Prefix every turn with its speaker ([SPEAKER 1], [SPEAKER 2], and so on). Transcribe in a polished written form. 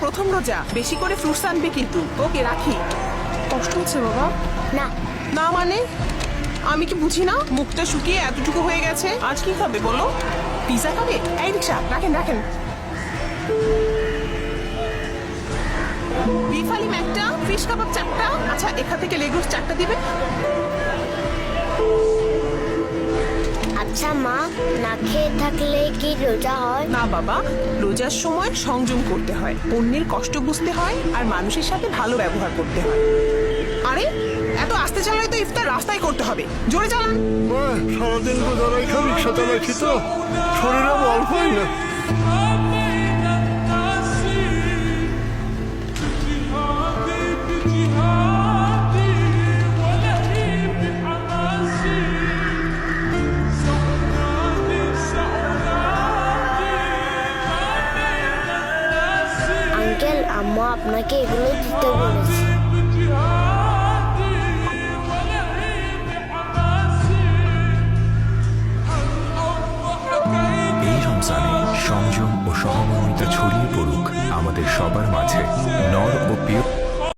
[SPEAKER 1] প্রথম রোজা, বেশি করে ফ্রুটস আনবে কিন্তু। ওকে রাখি। কষ্ট হচ্ছে বাবা?
[SPEAKER 2] না
[SPEAKER 1] না মানে আমি কি বুঝি না? মুখটা শুকিয়ে এতটুকু হয়ে গেছে। আজ কি খাবে বলো? পিজা খাবে? এই রিক্সা রাখেন রাখেন। বিফ হালিম একটা, ফিশ কাবাব চারটা। আচ্ছা এখান থেকে লেগ রোস্ট চারটা দিবে।
[SPEAKER 2] আচ্ছা মা, না খেয়ে থাকলে কি রোজা হয়?
[SPEAKER 1] না বাবা, রোজার সময় সংযম করতে হয়, অন্যের কষ্ট বুঝতে হয়, আর মানুষের সাথে ভালো ব্যবহার করতে হয়। আরে এত আস্তে চালালে তো ইফতার রাস্তায় করতে হবে, জোরে চালান।
[SPEAKER 3] সারাদিন তো দাঁড়াই খাই, রিক্সা চালাইছি তো শরীরে বল পাই না।
[SPEAKER 2] আঙ্কেল, আম্মা আপনাকে এগুলো দিতে বলেছে।
[SPEAKER 4] এই রমজানে সংযম ও সহমর্মিতা ছড়িয়ে পড়ুক আমাদের সবার মাঝে। নর ও প্রিয়